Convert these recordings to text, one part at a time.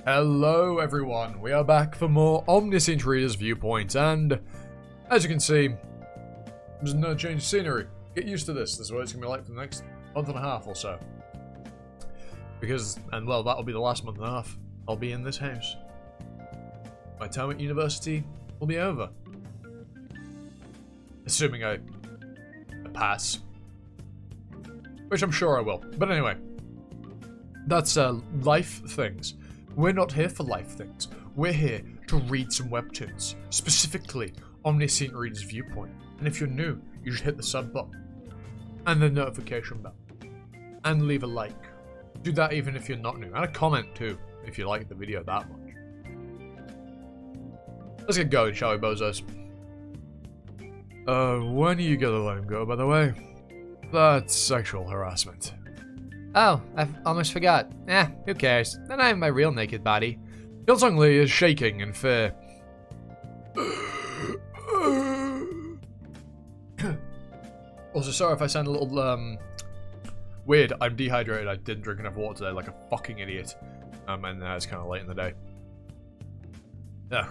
Hello everyone, we are back for more Omniscient Reader's Viewpoint, and as you can see, there's no change of scenery. Get used to this. This is what it's going to be like for the next month and a half or so. Because, and well, that'll be the last month and a half. I'll be in this house. My time at university will be over. Assuming I pass. Which I'm sure I will. But anyway. That's life things. We're not here for life things. We're here to read some webtoons. Specifically, Omniscient Reader's Viewpoint. And if you're new, you should hit the sub button. And the notification bell. And leave a like. Do that even if you're not new. And a comment too, if you like the video that much. Let's get going, shall we, bozos? When are you gonna let him go, by the way? That's sexual harassment. Oh, I almost forgot. Who cares? Then I have my real naked body. Hyun Lee is shaking in fear. Also, sorry if I sound a little, weird. I'm dehydrated. I didn't drink enough water today like a fucking idiot. And it's kind of late in the day. Yeah.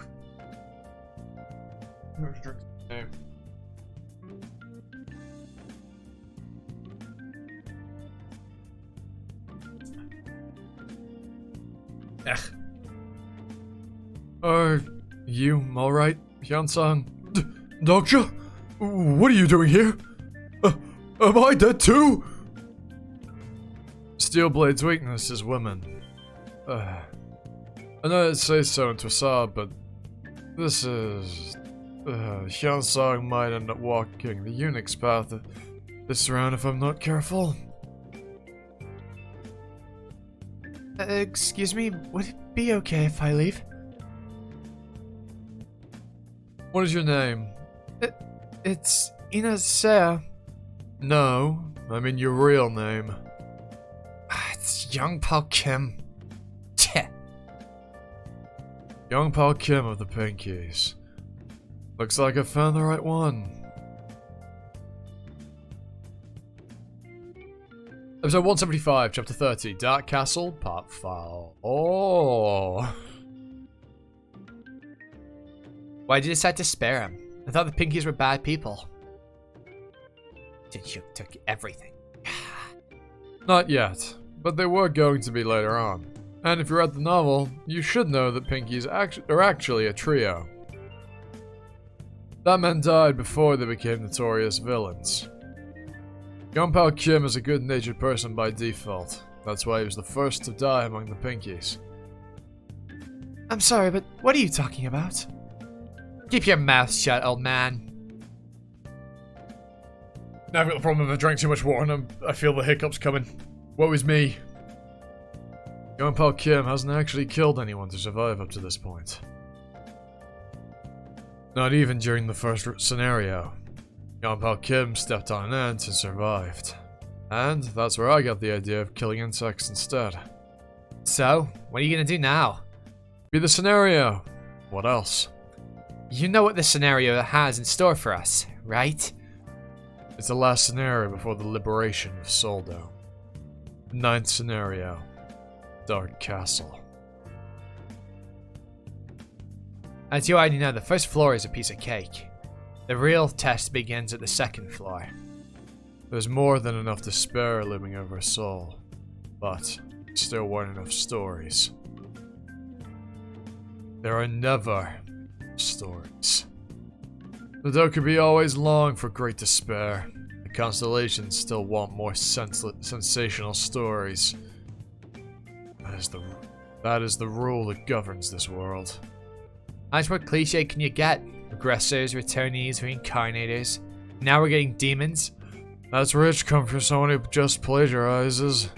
Are you alright, Hyun-sung? Dokja? What are you doing here? Am I dead too? Steelblade's weakness is women. I know it says so in Twisar, but this is... Hyun-sung might end up walking the eunuch's path this round if I'm not careful. Excuse me, would it be okay if I leave? What is your name? It's Inasea. No, I mean your real name. It's Young-Pal Kim. Young-Pal Kim of the Pinkies. Looks like I found the right one. Episode 175, Chapter 30, Dark Castle, Part 5. Oh. Why'd you decide to spare him? I thought the Pinkies were bad people. Since you took everything. Not yet, but they were going to be later on. And if you read the novel, you should know that Pinkies are actually a trio. That men died before they became notorious villains. Young-Pal Kim is a good-natured person by default. That's why he was the first to die among the Pinkies. I'm sorry, but what are you talking about? Keep your mouth shut, old man. Now I've got the problem of I drank too much water and I feel the hiccups coming. Woe is me. Young-Pal Kim hasn't actually killed anyone to survive up to this point. Not even during the first scenario. Young-Pal Kim stepped on an ant and survived. And that's where I got the idea of killing insects instead. So, what are you gonna do now? Be the scenario. What else? You know what this scenario has in store for us, right? It's the last scenario before the liberation of Soldo. 9th scenario. Dark Castle. As you already know, the first floor is a piece of cake. The real test begins at the 2nd floor. There's more than enough despair looming over a soul, but still weren't enough stories. There are never stories. The door could be always long for great despair. The constellations still want more sensational stories. That is the rule that governs this world. How much more cliche can you get? Regressors, returnees, reincarnators. Now we're getting demons. That's rich come from someone who just plagiarizes.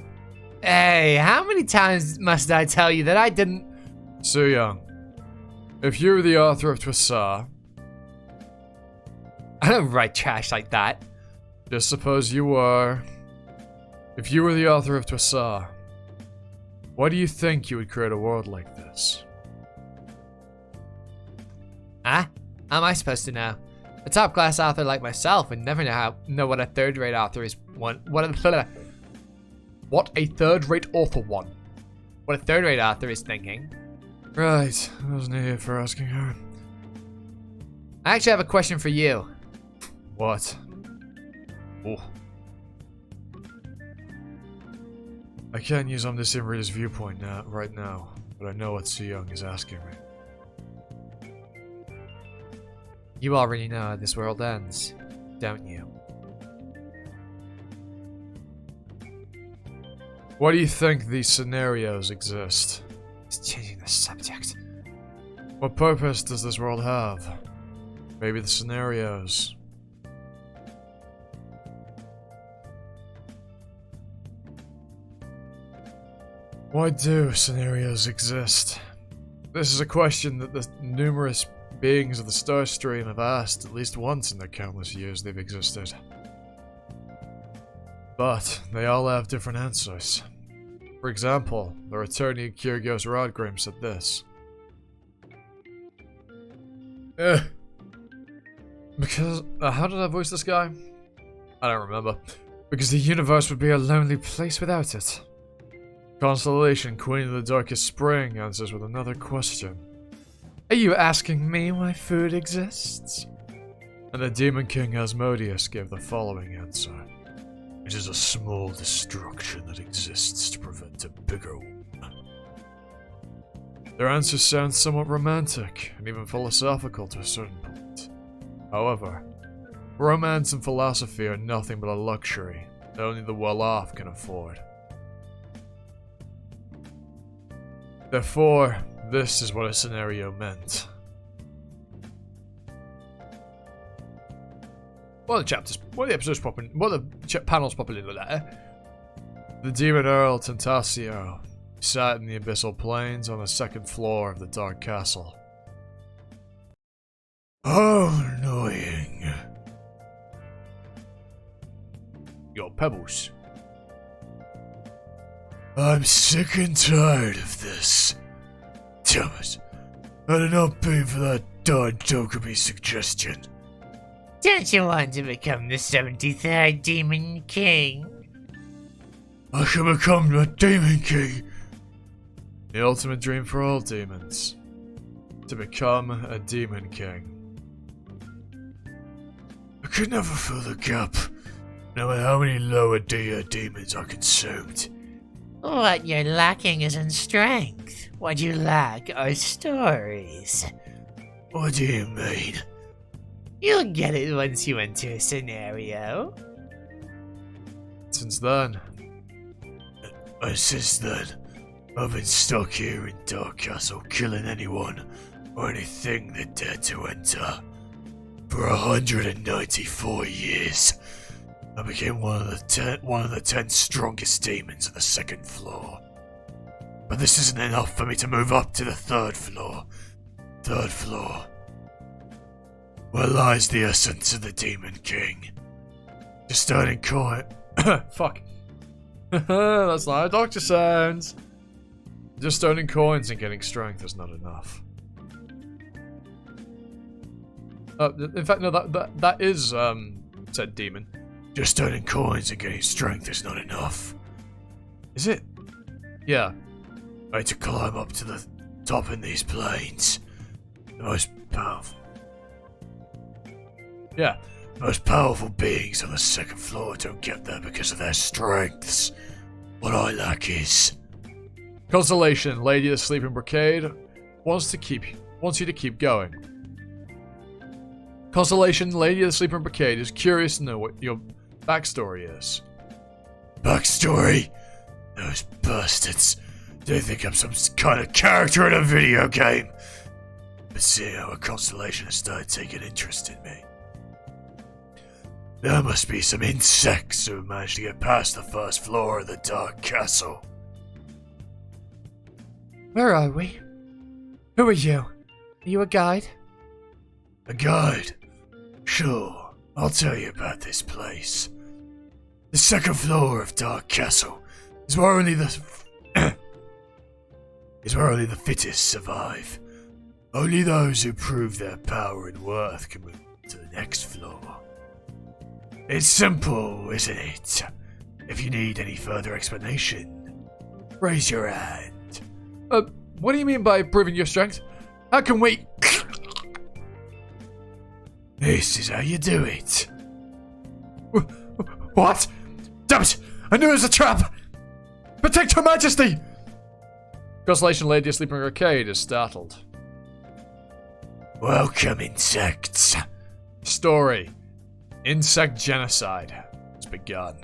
Hey, how many times must I tell you that I didn't... So Young, if you were the author of Twisar... I don't write trash like that. Just suppose you were. If you were the author of Twisar, why do you think you would create a world like this? Huh? How am I supposed to know? A top-class author like myself would never know what a third-rate author is. What a third-rate author want. what a third-rate author is thinking. Right, I was an idiot for asking her. I actually have a question for you. What? Oh. I can't use Omniscient Reader's Viewpoint right now, but I know what Su Young is asking me. You already know how this world ends, don't you? Why do you think these scenarios exist? It's changing the subject. What purpose does this world have? Maybe the scenarios. Why do scenarios exist? This is a question that the numerous beings of the star stream have asked at least once in the countless years they've existed. But they all have different answers. For example, the returning Kyrgios Rodgrim said this. Because, how did I voice this guy? I don't remember. Because the universe would be a lonely place without it. Constellation, Queen of the Darkest Spring, answers with another question. Are you asking me why food exists? And the Demon King Asmodeus gave the following answer. It is a small destruction that exists to prevent a bigger one. Their answers sound somewhat romantic, and even philosophical to a certain point. However, romance and philosophy are nothing but a luxury that only the well-off can afford. Therefore, this is what a scenario meant. What the episodes popping, what the panels popping in the letter? The Demon Earl Tentasio sat in the abyssal plains on the second floor of the Dark Castle. How annoying. Your pebbles. I'm sick and tired of this. Damn it. Had it not been for that darn Dokumi suggestion. Don't you want to become the 73rd Demon King? I can become the Demon King. The ultimate dream for all demons. To become a Demon King. I could never fill the gap, no matter how many lower tier demons are consumed. What you're lacking isn't strength. What you lack are stories. What do you mean? You'll get it once you enter a scenario. Since then, I've been stuck here in Dark Castle killing anyone or anything that dared to enter. For 194 years, I became one of the 10 strongest demons on the second floor. But this isn't enough for me to move up to the third floor. Third floor. Where lies the essence of the Demon King? Just earning coin. Fuck. That's not how doctor sounds. Just earning coins and getting strength is not enough. In fact, no, that is, said Demon. Just earning coins and getting strength is not enough. Is it? Yeah. I had to climb up to the top in these plains. The most powerful. Yeah. The most powerful beings on the second floor don't get there because of their strengths. What I lack is... Constellation, Lady of the Sleeping Brocade, wants you to keep going. Constellation, Lady of the Sleeping Brocade is curious to know what your backstory is. Backstory? Those bastards. They think I'm some kind of character in a video game. But seeing how a Constellation has started taking interest in me. There must be some insects who have managed to get past the first floor of the Dark Castle. Where are we? Who are you? Are you a guide? A guide? Sure, I'll tell you about this place. The second floor of Dark Castle is where only the fittest survive. Only those who prove their power and worth can move to the next floor. It's simple, isn't it? If you need any further explanation, raise your hand. What do you mean by proving your strength? How can we... This is how you do it. What? Damn it! I knew it was a trap! Protect Her Majesty! Constellation lady asleep in her arcade is startled. Welcome, insects. Story. Insect genocide has begun.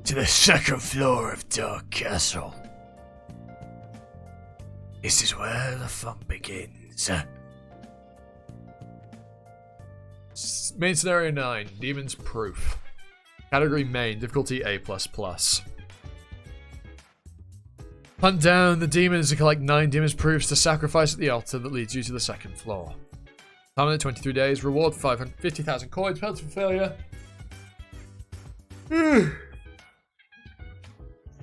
To the second floor of Dark Castle. This is where the fun begins. Main scenario 9. Demon's Proof. Category main. Difficulty A++. Hunt down the demons and collect 9 demon's proofs to sacrifice at the altar that leads you to the second floor. Time limit 23 days. Reward 550,000 coins. Penalty for failure.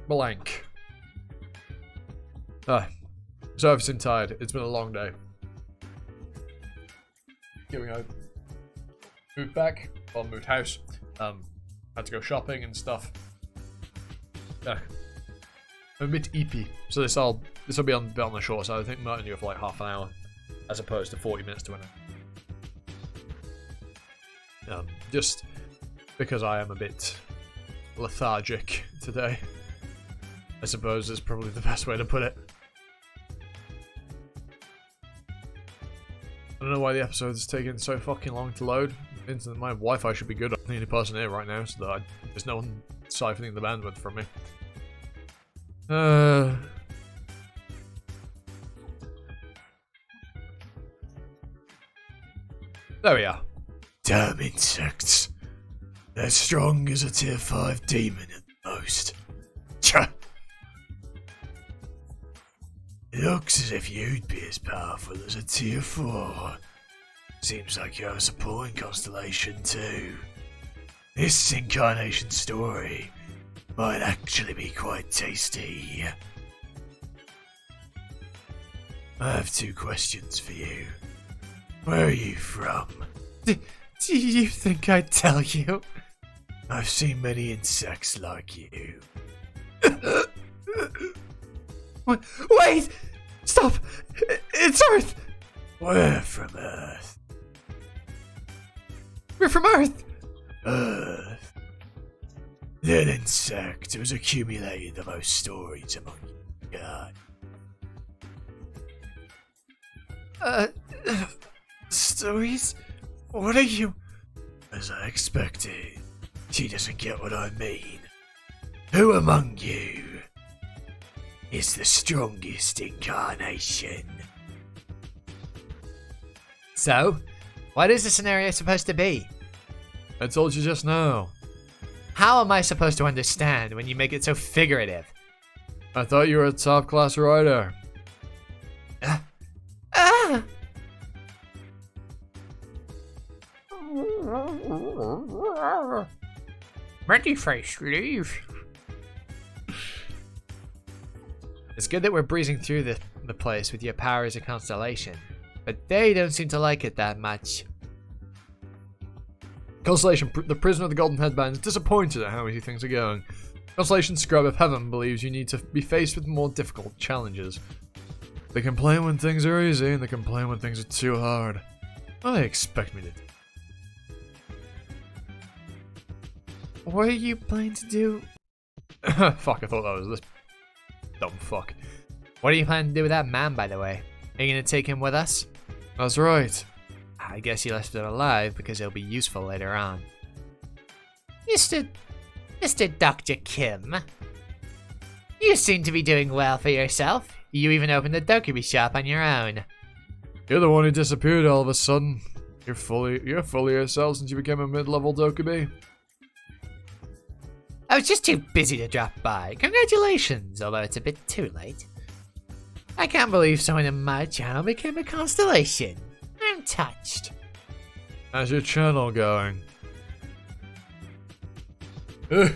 Blank. Servicing tired. It's been a long day. Getting home. Moved back. Well, moved house. Had to go shopping and stuff. I'm a bit eepy. So this will be on the short side. I think might only go for like half an hour, as opposed to 40 minutes to an hour. Just because I am a bit lethargic today, I suppose is probably the best way to put it. I don't know why the episode is taking so fucking long to load. My Wi-Fi should be good. I'm the only person here right now, so that there's no one siphoning the bandwidth from me. There we are. Damn insects. They're strong as a tier 5 demon at the most. Cha! It looks as if you'd be as powerful as a tier 4. Seems like you have a supporting constellation too. This incarnation story might actually be quite tasty. I have 2 questions for you. Where are you from? Do you think I'd tell you? I've seen many insects like you. Wait! Stop! It's Earth! We're from Earth. We're from Earth! Earth. That insect who's accumulated the most stories among you guys. Stories? What are you... As I expected, she doesn't get what I mean. Who among you is the strongest incarnation? So, what is the scenario supposed to be? I told you just now. How am I supposed to understand when you make it so figurative? I thought you were a top class writer. Ready face, leave. It's good that we're breezing through the place with your power as a constellation, but they don't seem to like it that much. Constellation, the prisoner of the Golden Headband, is disappointed at how easy things are going. Constellation Scribe of Heaven believes you need to be faced with more difficult challenges. They complain when things are easy, and they complain when things are too hard. What do they expect me to do? What are you planning to do? Fuck, I thought that was this dumb fuck. What are you planning to do with that man, by the way? Are you gonna take him with us? That's right. I guess you left him alive because he'll be useful later on. Mr. Dr. Kim, you seem to be doing well for yourself. You even opened a dokja shop on your own. You're the one who disappeared all of a sudden. You're fully yourself since you became a mid-level dokja. I was just too busy to drop by. Congratulations, although it's a bit too late. I can't believe someone in my channel became a constellation. I'm touched. How's your channel going? Ugh.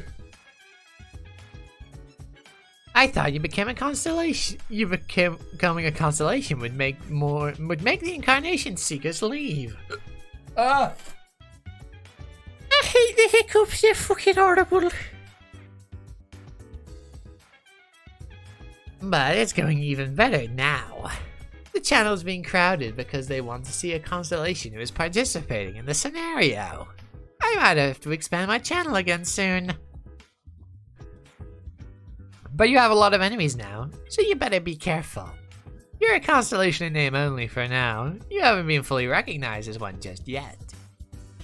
I thought you became a constellation. Becoming a constellation would make the incarnation seekers leave. Ah! I hate the hiccups. They're fucking horrible. But it's going even better now. The channel's being crowded because they want to see a constellation who is participating in the scenario. I might have to expand my channel again soon. But you have a lot of enemies now, so you better be careful. You're a constellation in name only for now. You haven't been fully recognized as one just yet.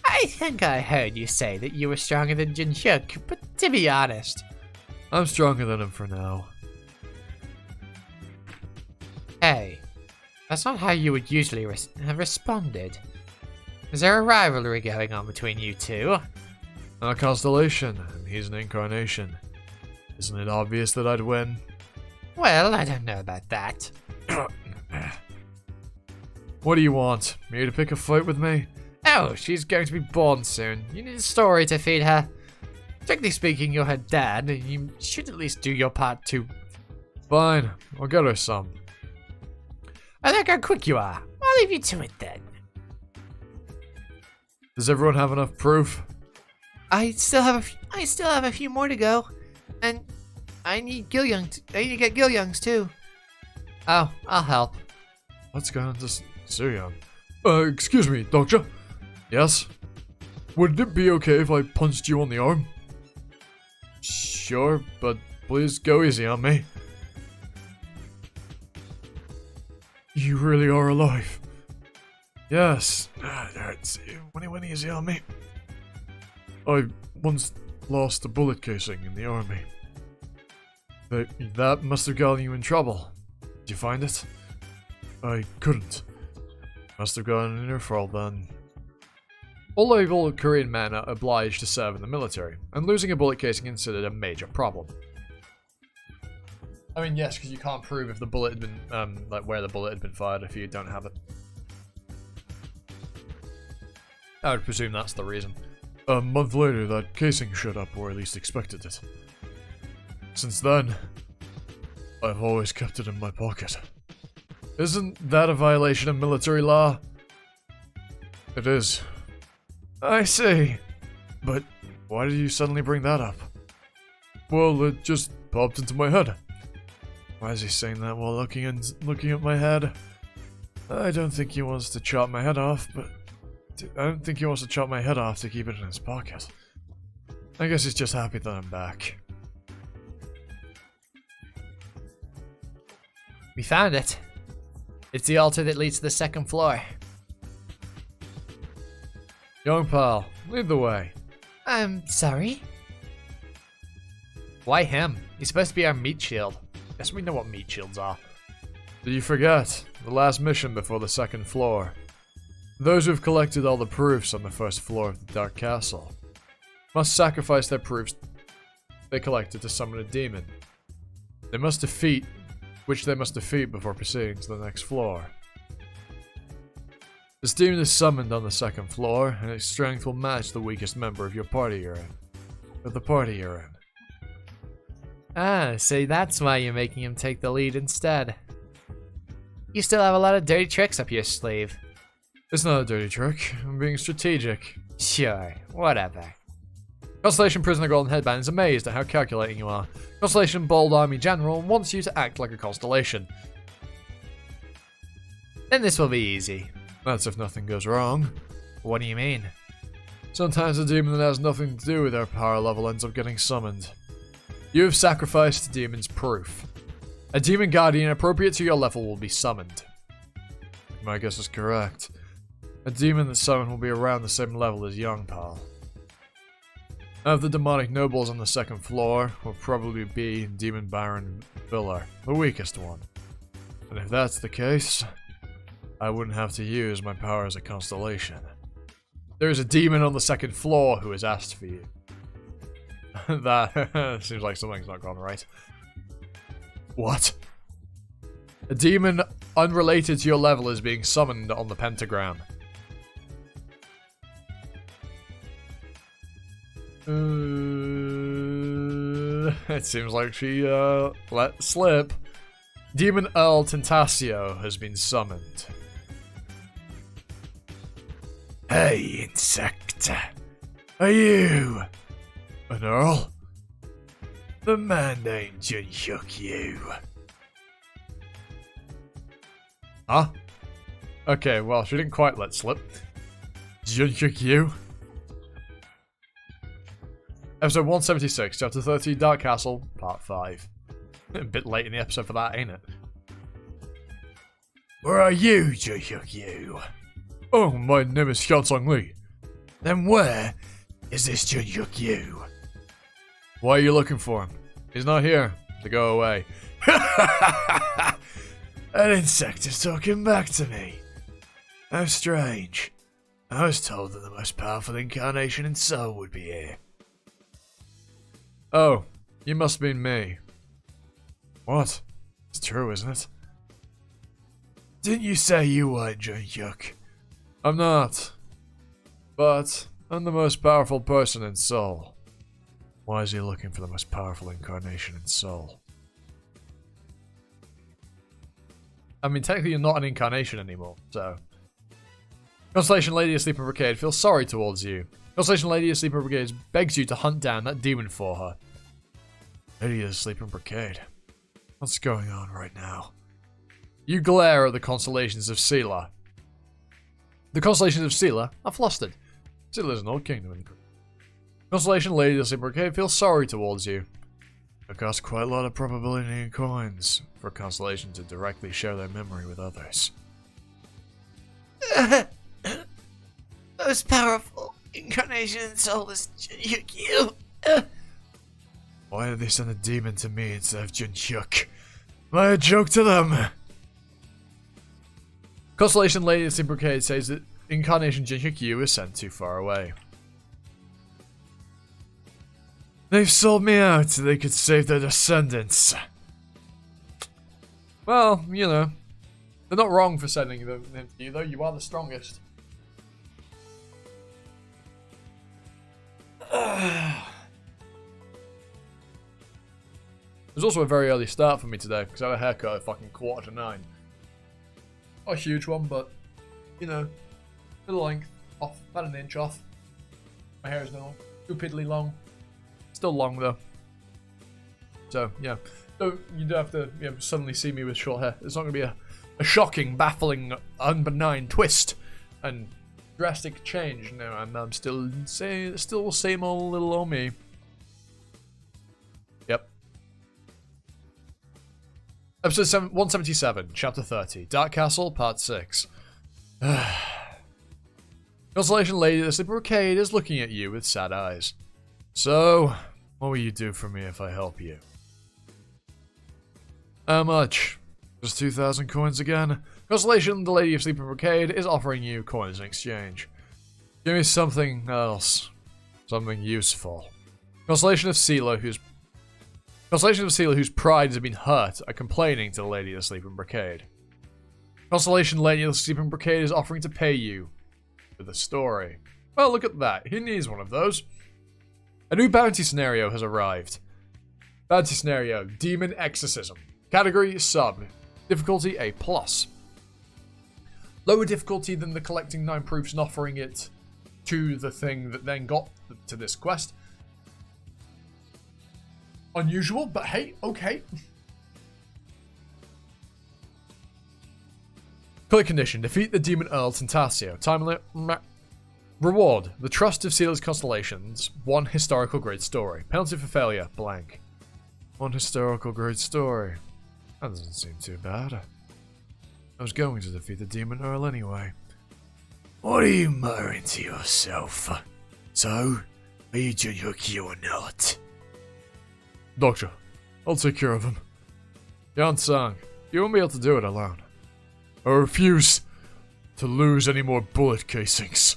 I think I heard you say that you were stronger than Jinhyuk, but to be honest... I'm stronger than him for now. Hey, that's not how you would usually have responded. Is there a rivalry going on between you two? I'm a constellation, and he's an incarnation. Isn't it obvious that I'd win? Well, I don't know about that. What do you want? Me to pick a fight with me? Oh, she's going to be born soon. You need a story to feed her. Strictly speaking, you're her dad, and you should at least do your part too. Fine, I'll get her some. I like how quick you are. I'll leave you to it then. Does everyone have enough proof? I still have a few more to go, and I need Gilyoung. I need to get Gilyoung's too. Oh, I'll help. Let's go on to Suyoung. Excuse me, Dokja? Yes? Would it be okay if I punched you on the arm? Sure, but please go easy on me. You really are alive. Yes. Alright, when easy on me. I once lost a bullet casing in the army. That must have gotten you in trouble. Did you find it? I couldn't. Must have gotten in your fault then. All able Korean men are obliged to serve in the military, and losing a bullet casing is considered a major problem. I mean, yes, because you can't prove if the bullet had been, like where the bullet had been fired if you don't have it. I would presume that's the reason. A month later, that casing showed up where I least expected it. Since then, I've always kept it in my pocket. Isn't that a violation of military law? It is. I see. But why did you suddenly bring that up? Well, it just popped into my head. Why is he saying that while looking at my head? I don't think he wants to chop my head off, but I don't think he wants to chop my head off to keep it in his pocket. I guess he's just happy that I'm back. We found it. It's the altar that leads to the second floor. Young pal, lead the way. I'm sorry? Why him? He's supposed to be our meat shield. Guess we know what meat shields are. Did you forget? The last mission before the second floor. Those who have collected all the proofs on the first floor of the Dark Castle must sacrifice their proofs they collected to summon a demon. They must defeat before proceeding to the next floor. This demon is summoned on the second floor, and its strength will match the weakest member of your party you're in. Of the party you're in. Ah, so that's why you're making him take the lead instead. You still have a lot of dirty tricks up your sleeve. It's not a dirty trick. I'm being strategic. Sure, whatever. Constellation Prisoner Golden Headband is amazed at how calculating you are. Constellation Bold Army General wants you to act like a constellation. Then this will be easy. That's if nothing goes wrong. What do you mean? Sometimes a demon that has nothing to do with their power level ends up getting summoned. You have sacrificed the demon's proof. A demon guardian appropriate to your level will be summoned. My guess is correct. A demon that's summoned will be around the same level as Young Pal. Of the demonic nobles on the second floor will probably be Demon Baron Villar, the weakest one. And if that's the case, I wouldn't have to use my power as a constellation. There is a demon on the second floor who has asked for you. That seems like something's not gone right. What? A demon unrelated to your level is being summoned on the pentagram. It seems like she let slip. Demon Earl Tentasio has been summoned. Hey, insect. Are you an Earl? The man named Jinhyuk you. Huh? Okay, well, she didn't quite let slip. Junhyuk. Episode 176, Chapter 30, Dark Castle, Part 5. A bit late in the episode for that, ain't it? Where are you, Junhyuk? Oh, my name is Hyunsung Lee. Then where is this Junhyuk? Why are you looking for him? He's not here, so go away. An insect is talking back to me. How strange. I was told that the most powerful incarnation in Seoul would be here. Oh, you must mean me. What? It's true, isn't it? Didn't you say you weren't Junhyuk? I'm not. But I'm the most powerful person in Seoul. Why is he looking for the most powerful incarnation in Seoul? I mean, technically you're not an incarnation anymore, so... Constellation Lady of Sleeping Brigade feels sorry towards you. Constellation Lady of Sleeping Brigade begs you to hunt down that demon for her. Lady of Sleeping Brigade? What's going on right now? You glare at the constellations of Sela. The constellations of Sela are flustered. Sela is an old kingdom in the Constellation Lady of the Sleeping Brigade feels sorry towards you. It costs quite a lot of probability in coins for a constellation to directly share their memory with others. Most powerful incarnation in Seoul is Junhyuk. Why did they send a demon to me instead of Junhyuk? Am I a joke to them? Constellation Lady of the Sleeping Brigade says that incarnation Junhyuk is sent too far away. They've sold me out so they could save their descendants. Well, you know, they're not wrong for sending them to you, though. You are the strongest. It was also a very early start for me today, because I had a haircut at fucking 8:45. Not a huge one, but, you know, the length off, about an inch off. My hair is no stupidly long. Still long, though. So, yeah. So, you do have to suddenly see me with short hair. It's not going to be a shocking, baffling, unbenign twist and drastic change. No, I'm still same old little old me. Yep. Episode 177, Chapter 30, Dark Castle, Part 6. Constellation Lady of the Sleeping Brigade is looking at you with sad eyes. So, what will you do for me if I help you? How much? Just 2,000 coins again? Constellation, the Lady of Sleeping Brigade, is offering you coins in exchange. Give me something else. Something useful. Constellation of Sela, whose pride has been hurt, are complaining to the Lady of the Sleeping Brigade. Constellation Lady of the Sleeping Brigade is offering to pay you for the story. Well, look at that. He needs one of those. A new bounty scenario has arrived. Bounty scenario, Demon Exorcism. Category, Sub. Difficulty, A+. Lower difficulty than the collecting 9 proofs and offering it to the thing that then got to this quest. Unusual, but hey, okay. Color condition, defeat the Demon Earl Tentasio. Time limit. Reward, the Trust of Sela's Constellations. 1 historical grade story. Penalty for failure, blank. 1 historical grade story. That doesn't seem too bad. I was going to defeat the Demon Earl anyway. What are you muttering to yourself? So, are you Junhyuk or not? Dokja, I'll take care of him. Yan-sang, you won't be able to do it alone. I refuse to lose any more bullet casings.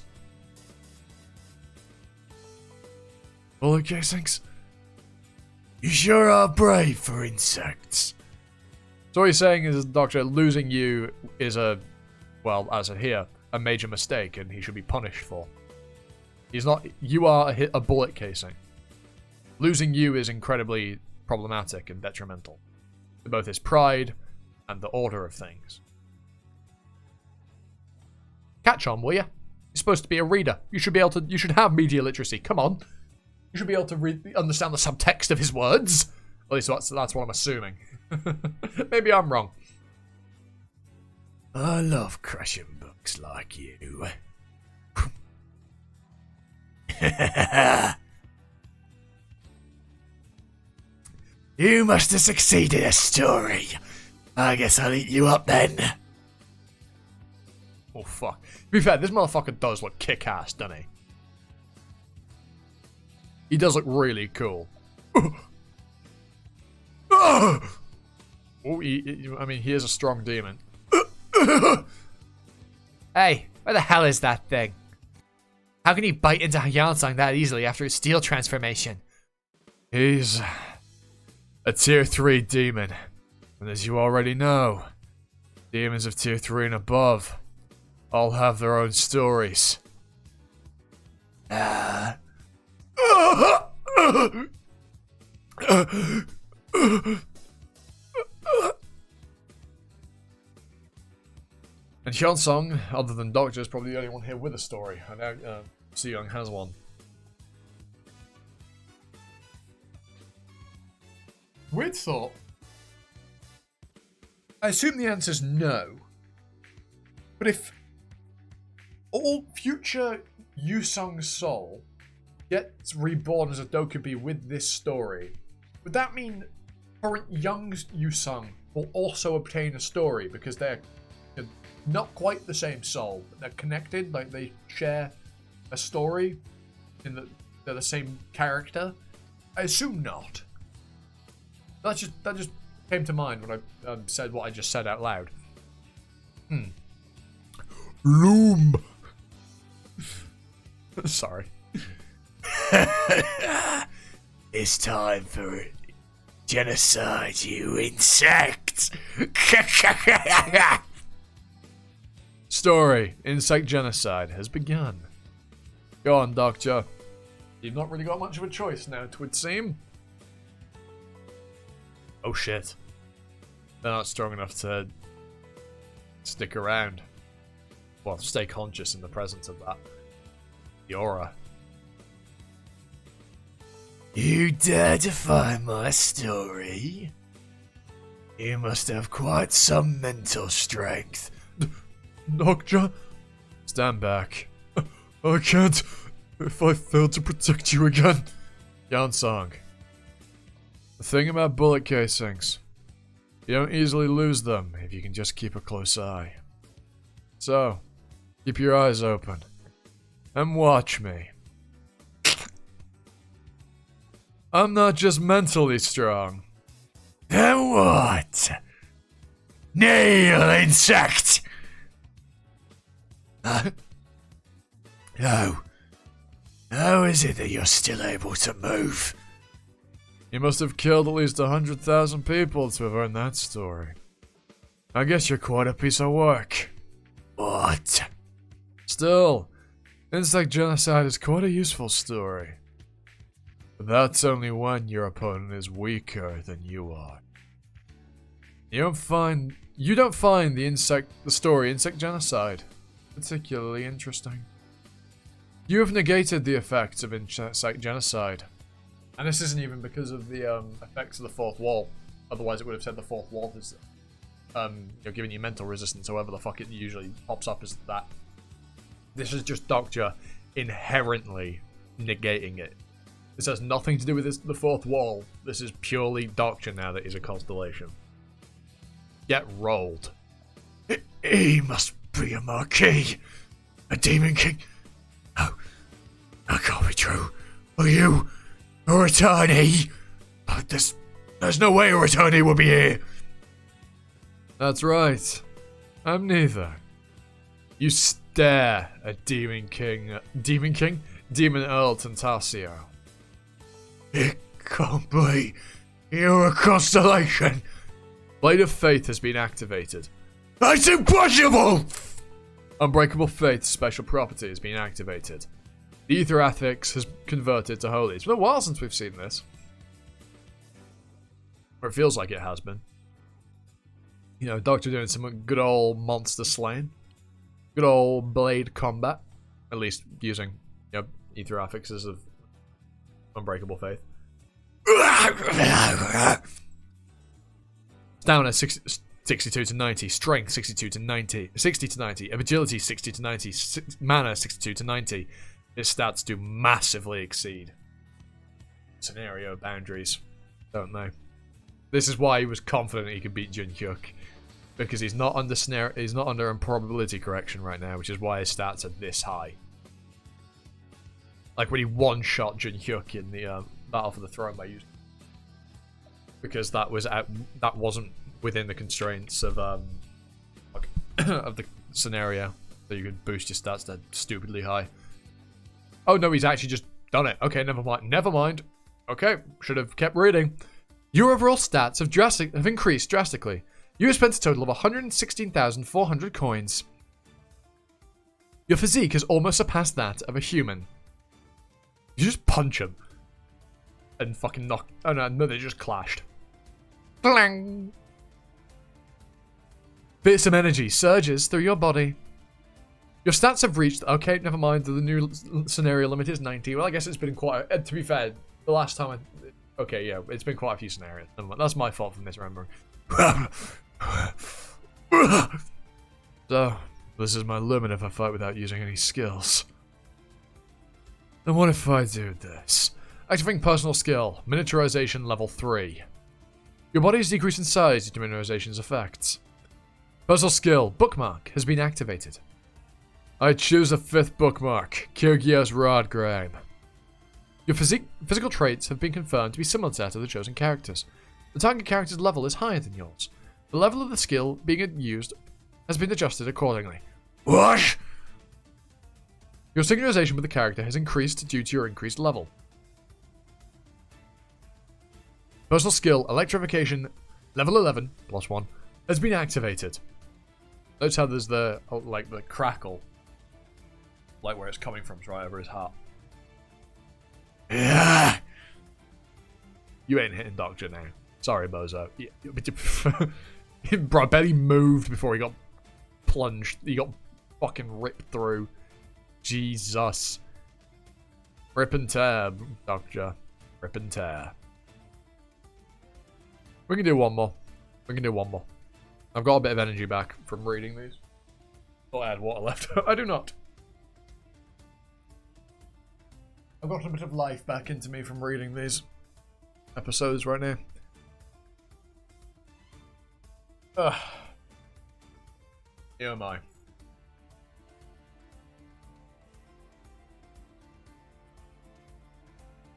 Bullet casings? You sure are brave for insects. So what he's saying is, Doctor, losing you is well, as I hear, a major mistake, and he should be punished for. He's not. You are a bullet casing. Losing you is incredibly problematic and detrimental to both his pride and the order of things. Catch on, will you? You're supposed to be a reader. You should be able to. You should have media literacy. Come on. You should be able to understand the subtext of his words. At least that's what I'm assuming. Maybe I'm wrong. I love crushing books like you. You must have succeeded a story. I guess I'll eat you up then. Oh, fuck. To be fair, this motherfucker does look kick-ass, doesn't he? He does look really cool. Oh, I mean, he is a strong demon. Hey, where the hell is that thing? How can he bite into Hyansang that easily after his steel transformation? He's a tier 3 demon. And as you already know, demons of tier 3 and above all have their own stories. And Hyansang, other than Dokja, is probably the only one here with a story. I know Young has one. Weird thought. I assume the answer's no. But if all future Yusung's soul gets reborn as a Dokubi with this story, would that mean current young Yusung will also obtain a story because they're not quite the same soul, but they're connected, like they share a story in that they're the same character? I assume not. That just came to mind when I said what I just said out loud. Loom. Sorry. It's time for genocide, you insect! Story, insect genocide, has begun. Go on, Dokja. You've not really got much of a choice now, it would seem. Oh shit. They're not strong enough to stick around. Well, stay conscious in the presence of that. The aura. You dare defy my story? You must have quite some mental strength. Dokja, stand back. I can't. If I fail to protect you again. Hyansang. The thing about bullet casings, you don't easily lose them if you can just keep a close eye. So, keep your eyes open and watch me. I'm not just mentally strong. Then what? Kneel, insect! No. How is it that you're still able to move? You must have killed at least 100,000 people to have earned that story. I guess you're quite a piece of work. What? Still, insect genocide is quite a useful story. But that's only when your opponent is weaker than you are. You don't find the story insect genocide particularly interesting. You have negated the effects of insect genocide. And this isn't even because of the effects of the fourth wall. Otherwise it would have said the fourth wall is giving you mental resistance, however the fuck it usually pops up as that. This is just Dokja inherently negating it. This has nothing to do with the fourth wall. This is purely Dokja now that is a constellation. Get rolled. He must be a Marquis. A Demon King. No. That can't be true. Are you a returnee? There's no way a returnee will be here. That's right. I'm neither. You stare at Demon Earl Tantasio. It can't be. You're a constellation. Blade of Faith has been activated. That's impossible! Unbreakable Faith's special property has been activated. The Ether Affix has converted to holy. It's been a while since we've seen this. Or it feels like it has been. You know, Dokja doing some good old monster slaying. Good old blade combat. At least using, Ether Affixes of Unbreakable Faith. Stamina 62 to 90, strength 62 to 90, 60 to 90, agility 60 to 90, mana 62 to 90. His stats do massively exceed scenario boundaries, don't they? This is why he was confident he could beat Jun-hyuk, because he's not under improbability correction right now, which is why his stats are this high. Like when he one-shot Jun-hyuk in the Battle for the Throne by using, because that wasn't within the constraints of of the scenario, that you could boost your stats to stupidly high. Oh no, he's actually just done it. Okay, never mind. Never mind. Okay, should have kept reading. Your overall stats have increased drastically. You have spent a total of 116,400 coins. Your physique has almost surpassed that of a human. You just punch him and fucking knock. Oh no, they just clashed. Clang. Fearsome energy surges through your body. Your stats have reached... Okay, never mind. The new scenario limit is 90. Well, I guess it's been quite... to be fair, the last time okay, yeah, it's been quite a few scenarios. That's my fault for misremembering. So, this is my limit if I fight without using any skills. Then what if I do this? Activating personal skill. Miniaturization level 3. Your body is decreased in size due to miniaturization's effects. Personal skill. Bookmark has been activated. I choose a 5th bookmark, Kyrgios Rod Grime. Your physical traits have been confirmed to be similar to that of the chosen characters. The target character's level is higher than yours. The level of the skill being used has been adjusted accordingly. What? Your synchronization with the character has increased due to your increased level. Personal skill, Electrification, level 11, plus 1, has been activated. Notice how there's the crackle. Like where it's coming from, it's right over his heart. Yeah. You ain't hitting Dokja now. Sorry, Bozo. Bro, I bet he moved before he got plunged. He got fucking ripped through. Jesus. Rip and tear, Dokja. Rip and tear. We can do one more. I've got a bit of energy back from reading these. Thought I had water left. I do not. I've got a bit of life back into me from reading these episodes right now. Here am I.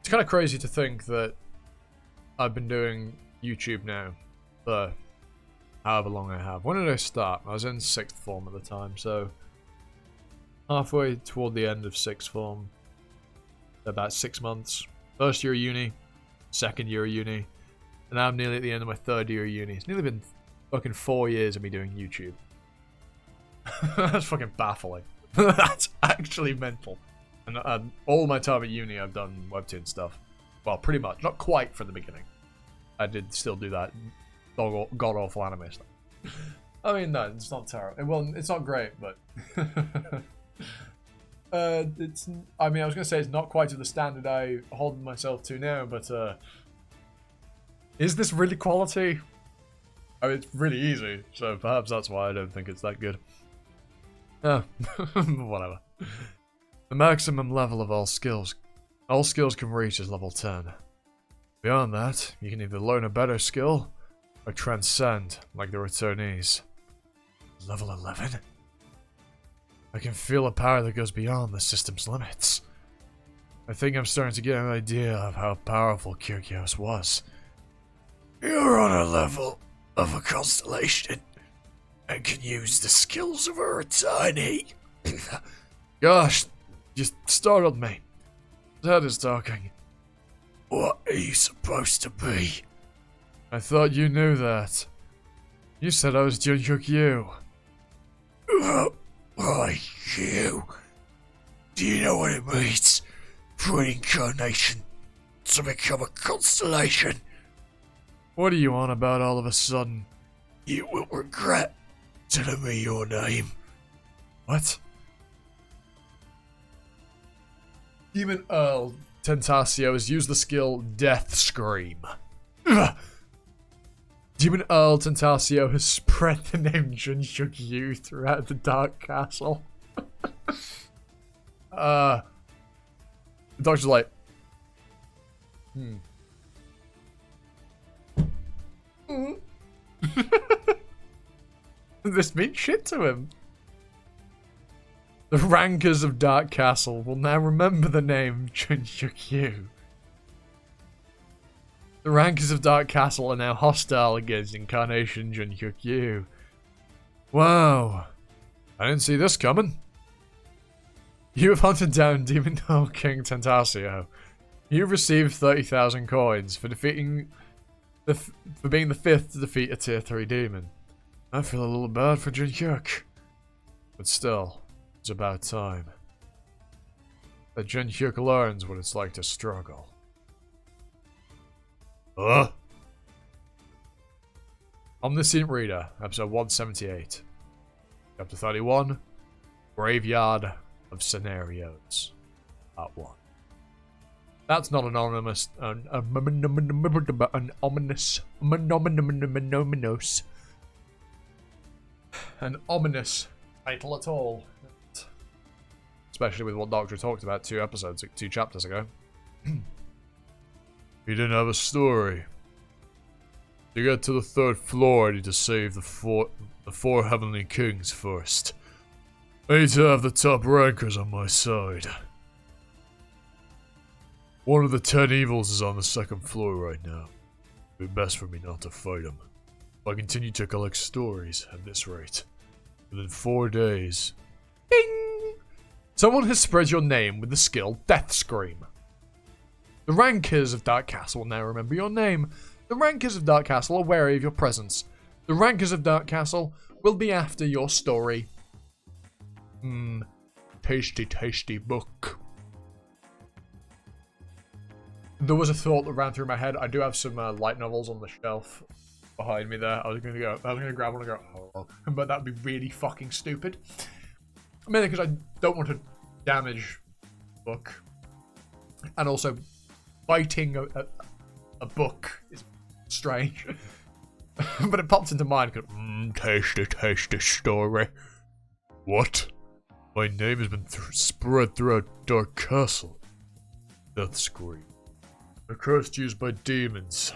It's kind of crazy to think that I've been doing YouTube now for however long I have. When did I start? I was in 6th form at the time, so halfway toward the end of 6th form. About 6 months. First year of uni, second year of uni, and now I'm nearly at the end of my 3rd year of uni. It's nearly been fucking 4 years of me doing YouTube. That's fucking baffling. That's actually mental. And all my time at uni, I've done webtoon stuff. Well, pretty much. Not quite from the beginning. I did still do that god-awful anime stuff. I mean, no, it's not terrible. Well, it's not great, but... it's... I mean, I was going to say it's not quite to the standard I hold myself to now, but, is this really quality? I mean, it's really easy, so perhaps that's why I don't think it's that good. Whatever. The maximum level of all skills can reach is level 10. Beyond that, you can either learn a better skill, or transcend, like the returnees. Level 11? I can feel a power that goes beyond the system's limits. I think I'm starting to get an idea of how powerful Kyrgios was. You're on a level of a constellation and can use the skills of a returnee. Gosh, you startled me. Dad is talking. What are you supposed to be? I thought you knew that. You said I was Jun-hyuk Yu. Why, you? Do you know what it means for an incarnation to become a constellation? What are you on about all of a sudden? You will regret telling me your name. What? Demon Earl Tentasio has used the skill Death Scream. Demon Earl Tentasio has spread the name Junhyuk Yu throughout the Dark Castle. The doctor's like, This means shit to him. The rankers of Dark Castle will now remember the name Junhyuk Yu. The rankers of Dark Castle are now hostile against Incarnation Junhyuk Yu. Wow. I didn't see this coming. You have hunted down Demon Earl King Tentasio. You've received 30,000 coins for defeating for being the 5th to defeat a tier 3 demon. I feel a little bad for Junhyuk. But still, it's about time that Junhyuk learns what it's like to struggle. Omniscient Reader, episode 178. Chapter 31, Graveyard of Scenarios. Part 1. That's not an ominous, an ominous title at all. Especially with what Doctor talked about 2 chapters ago. He didn't have a story. To get to the 3rd floor, I need to save the four Heavenly Kings first. I need to have the top rankers on my side. One of the 10 evils is on the 2nd floor right now. It'd be best for me not to fight him. If I continue to collect stories at this rate, within 4 days... Ding! Someone has spread your name with the skill Death Scream. The rankers of Dark Castle will now remember your name. The rankers of Dark Castle are wary of your presence. The rankers of Dark Castle will be after your story. Tasty, tasty book. There was a thought that ran through my head. I do have some light novels on the shelf behind me there. I was gonna grab one and go, oh, but that'd be really fucking stupid. Mainly because I don't want to damage the book. And also, fighting a book is strange. But it popped into mind. Tasty, tasty story. What? My name has been spread throughout Dark Castle. Death Scream. A curse used by demons.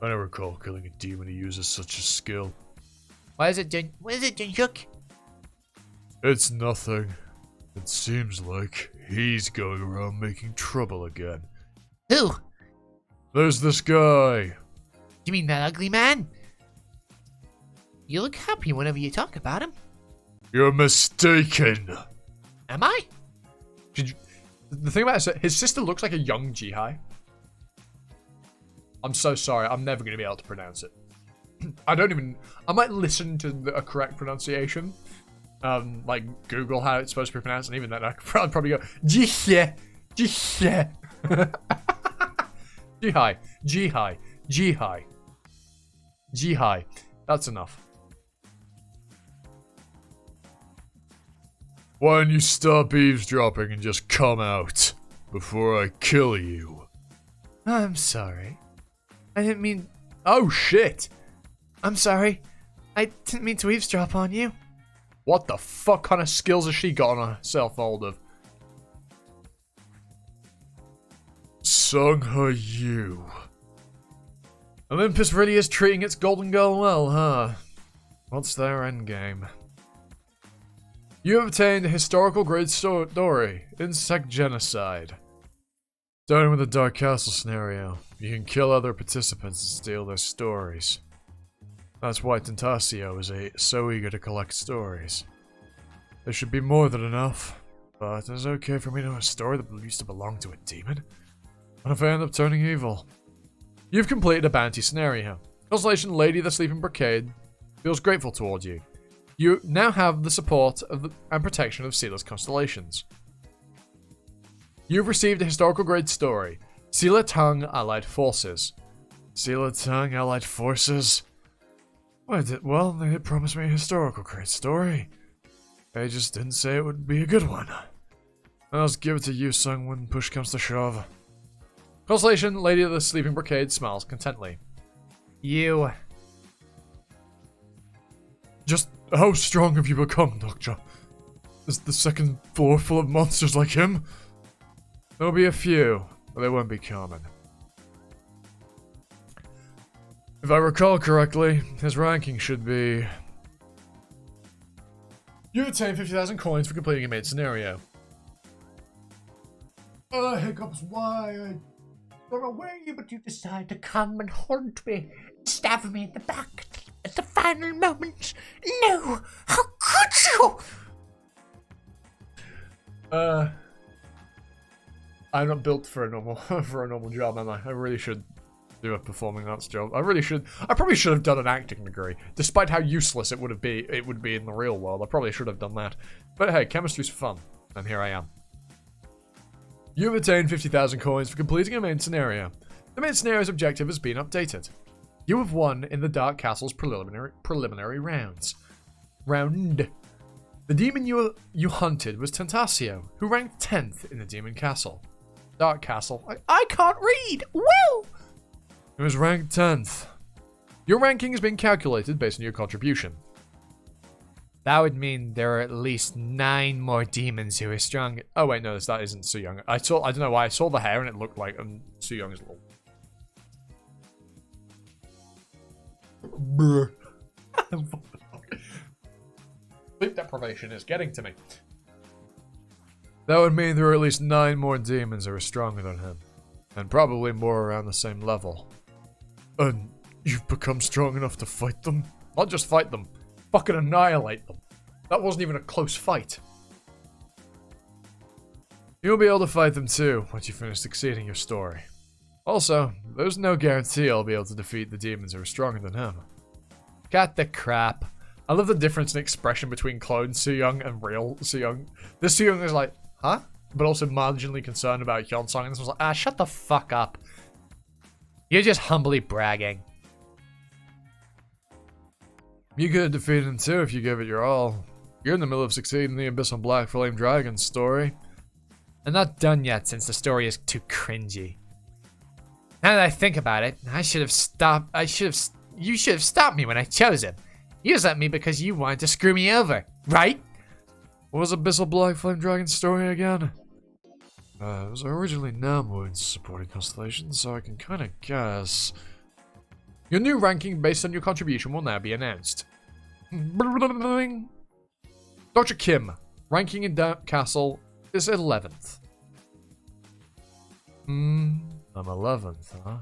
I never recall killing a demon who uses such a skill. What is it, Junhyuk? It's nothing. It seems like he's going around making trouble again. Who? There's this guy. You mean that ugly man? You look happy whenever you talk about him. You're mistaken. Am I? The thing about it is, his sister looks like a young Jihai. I'm so sorry. I'm never going to be able to pronounce it. I might listen to a correct pronunciation. Like Google how it's supposed to be pronounced, and even then I'd probably go Jihai. Jihai. Jihai. Jihai. Jihai. Jihai. That's enough. Why don't you stop eavesdropping and just come out before I kill you? I'm sorry. I didn't mean... Oh, shit. I'm sorry. I didn't mean to eavesdrop on you. What the fuck kind of skills has she got on herself hold of? Sungha Yu. Olympus really is treating its golden girl well, huh? What's their endgame? You have obtained a historical grade story, Insect Genocide. Starting with the Dark Castle scenario, you can kill other participants and steal their stories. That's why Tentasio is so eager to collect stories. There should be more than enough, but it's okay for me to have a story that used to belong to a demon. What if I end up turning evil? You've completed a bounty scenario. Constellation Lady of the Sleeping Brigade feels grateful toward you. You now have the support and protection of Sealer's constellations. You've received a historical grade story, Sealer Tongue Allied Forces. Sealer Tongue Allied Forces? Well, they did promise me a historical grade story. They just didn't say it would be a good one. I'll just give it to you, Sung, when push comes to shove. Constellation Lady of the Sleeping Brigade smiles contently. You Just how strong have you become, Dokja? Is the second floor full of monsters like him? There'll be a few, but they won't be common. If I recall correctly, his ranking should be... You obtain 50,000 coins for completing a main scenario. Hiccups, why? I don't know where you, but you decide to come and haunt me. Stab me in the back at the final moment. No! How could you? I'm not built for a normal job, am I? I really should do a performing arts job. I probably should have done an acting degree, despite how useless it would be in the real world. I probably should have done that. But hey, chemistry's fun, and here I am. You have attained 50,000 coins for completing a main scenario. The main scenario's objective has been updated. You have won in the Dark Castle's preliminary rounds. The demon you hunted was Tentasio, who ranked 10th in the Demon Castle. Dark Castle. I can't read! Woo! It was ranked 10th. Your ranking has been calculated based on your contribution. That would mean there are at least 9 more demons who are strong. Oh wait, no, that isn't Su Young. I don't know why, I saw the hair and it looked like Su Young's little... Sleep deprivation is getting to me. That would mean there are at least 9 more demons who are stronger than him. And probably more around the same level. And you've become strong enough to fight them? Not just fight them, fucking annihilate them. That wasn't even a close fight. You'll be able to fight them too, once you finish succeeding your story. Also, there's no guarantee I'll be able to defeat the demons who are stronger than him. Got the crap. I love the difference in expression between clone Su Young and real Su Young. This Su Young is like, huh? But also marginally concerned about Hyunsong, and this one's like, shut the fuck up. You're just humbly bragging. You could have defeated him too if you gave it your all. You're in the middle of succeeding the Abyssal Black Flame Dragon story. I'm not done yet since the story is too cringy. Now that I think about it, you should have stopped me when I chose him. You just let me because you wanted to screw me over, right? What was Abyssal Black Flame Dragon story again? It was originally Namwood's supporting constellation, so I can kind of guess. Your new ranking based on your contribution will now be announced. Dr. Kim, ranking in Dark Castle is 11th. I'm 11th, huh?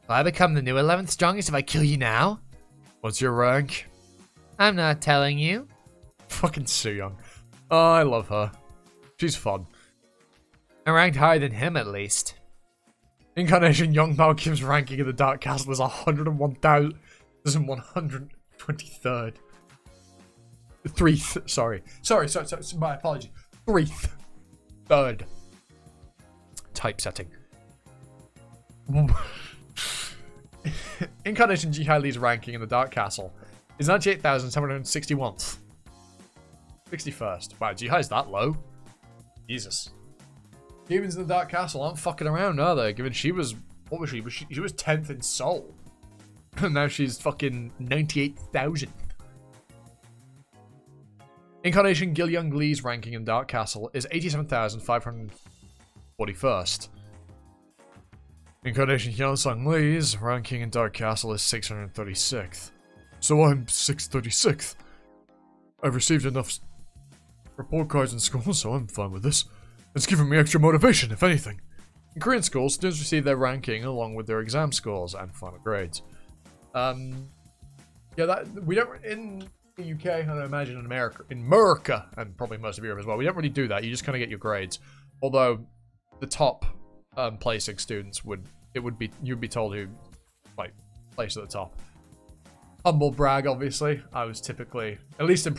Will I become the new 11th strongest if I kill you now? What's your rank? I'm not telling you. Fucking Su Young. Oh, I love her. She's fun. I ranked higher than him at least. Incarnation Young Mao Kim's ranking in the Dark Castle is 101,123rd. 3rd, sorry. Sorry, my apology. 3rd. 3rd. Typesetting. Incarnation Jihai Li's ranking in the Dark Castle is 98,761th. 61st. Wow, Jihai's that low? Jesus. Demons in the Dark Castle aren't fucking around, are they? Given she was... What was she? She was 10th in Seoul. And now she's fucking 98,000th. Incarnation Gil Young Lee's ranking in Dark Castle is 87,541st. Incarnation Hyunsung Lee's ranking in Dark Castle is 636th. So I'm 636th. I've received enough report cards in school, so I'm fine with this. It's given me extra motivation, if anything. In Korean schools, students receive their ranking along with their exam scores and final grades. Yeah, that we don't in the UK, and I imagine in America, and probably most of Europe as well. We don't really do that. You just kind of get your grades. Although the top placing students you'd be told who like placed at the top. Humble brag, obviously. I was typically, at least in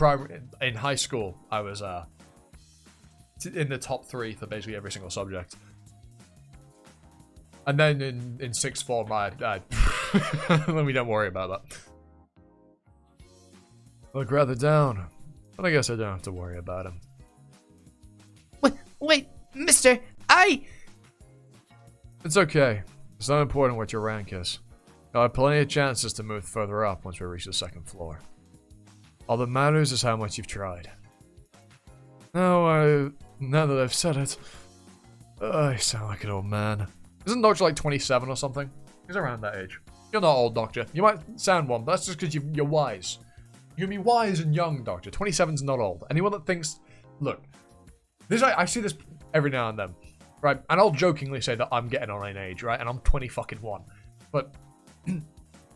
high school, I was in the top 3 for basically every single subject. And then in sixth form, then we don't worry about that. Look rather down, but I guess I don't have to worry about him. Wait, mister, It's okay. It's not important what your rank is. I have plenty of chances to move further up once we reach the second floor. All that matters is how much you've tried. Now that I've said it, I sound like an old man. Isn't Dokja like 27 or something? He's around that age. You're not old, Dokja. You might sound one, but that's just because you're wise. You can be wise and young, Dokja. 27's not old. Anyone that thinks... Look, I see this every now and then, right? And I'll jokingly say that I'm getting on in age, right? And I'm 20-fucking-1. But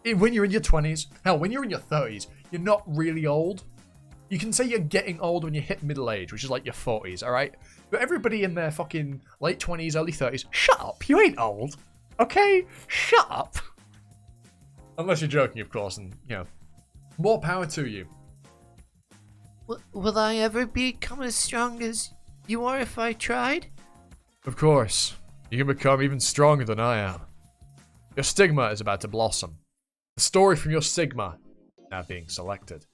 when you're in your 20s, hell, when you're in your 30s, you're not really old. You can say you're getting old when you hit middle age, which is like your 40s, alright? But everybody in their fucking late 20s, early 30s, shut up, you ain't old. Okay? Shut up. Unless you're joking, of course, and, you know, more power to you. Will I ever become as strong as you are if I tried? Of course. You can become even stronger than I am. Your stigma is about to blossom. The story from your stigma now being selected.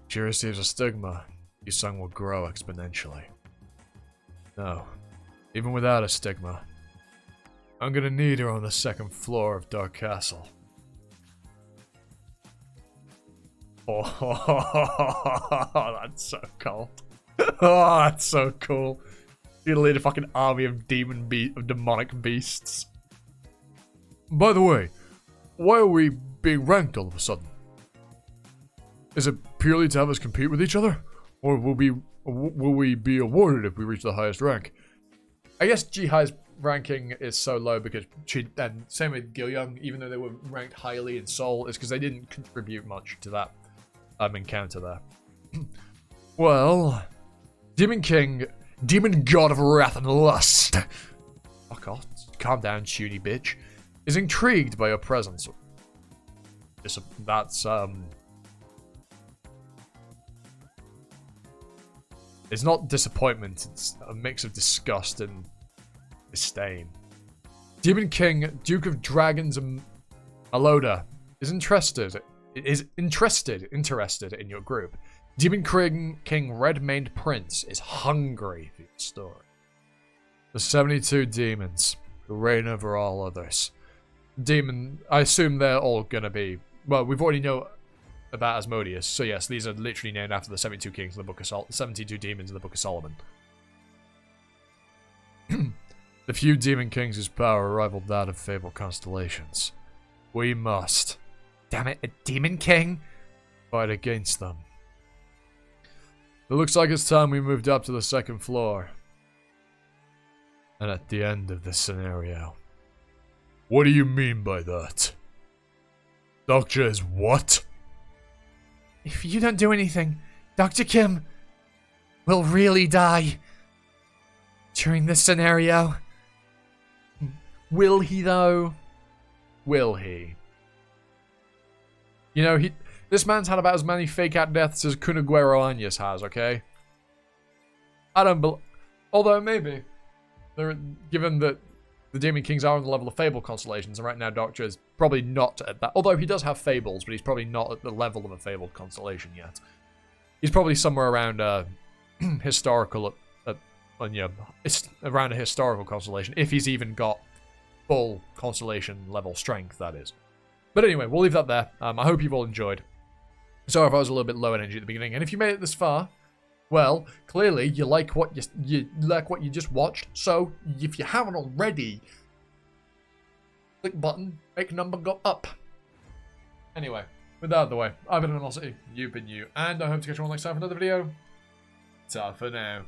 If she receives a stigma, your son will grow exponentially. No, even without a stigma, I'm gonna need her on the second floor of Dark Castle. Oh, that's so cold. Oh, that's so cool. You're gonna lead a fucking army of demonic beasts. By the way, why are we being ranked all of a sudden? Is it purely to have us compete with each other? Or will we be awarded if we reach the highest rank? I guess Jihai's ranking is so low because and same with Gilyoung, even though they were ranked highly in Seoul, is because they didn't contribute much to that encounter there. Well, Demon King, Demon God of Wrath and Lust. Fuck off. Calm down, shooty bitch. Is intrigued by your presence. That's it's not disappointment, it's a mix of disgust and disdain. Demon King, Duke of Dragons and Aloda is interested in your group. Demon King Red-Maned Prince is hungry for your story. The 72 demons who reign over all others. I assume they're all gonna be, well, we've already know about Asmodeus, so yes, these are literally named after the 72 kings in the Book of 72 demons in the Book of Solomon. The few demon kings whose power rivaled that of fabled constellations. We must, damn it, a demon king? Fight against them. It looks like it's time we moved up to the second floor. And at the end of this scenario. What do you mean by that? Dokja is what? If you don't do anything, Dr. Kim will really die during this scenario. Will he, though? Will he? You know, this man's had about as many fake-out deaths as Kunaguero Anyas has, okay? I don't believe... Although, maybe. Given that the Demon Kings are on the level of Fable constellations, and right now Dokja is probably not at that. Although he does have Fables, but he's probably not at the level of a Fabled constellation yet. He's probably somewhere around historical, around a historical constellation, if he's even got full constellation level strength, that is. But anyway, we'll leave that there. I hope you've all enjoyed. Sorry if I was a little bit low energy at the beginning, and if you made it this far, well, clearly you like what you just watched. So if you haven't already, click button, make number go up. Anyway, with that out of the way, I've been Animosity, you've been you, and I hope to catch you all next time for another video. Ta for now.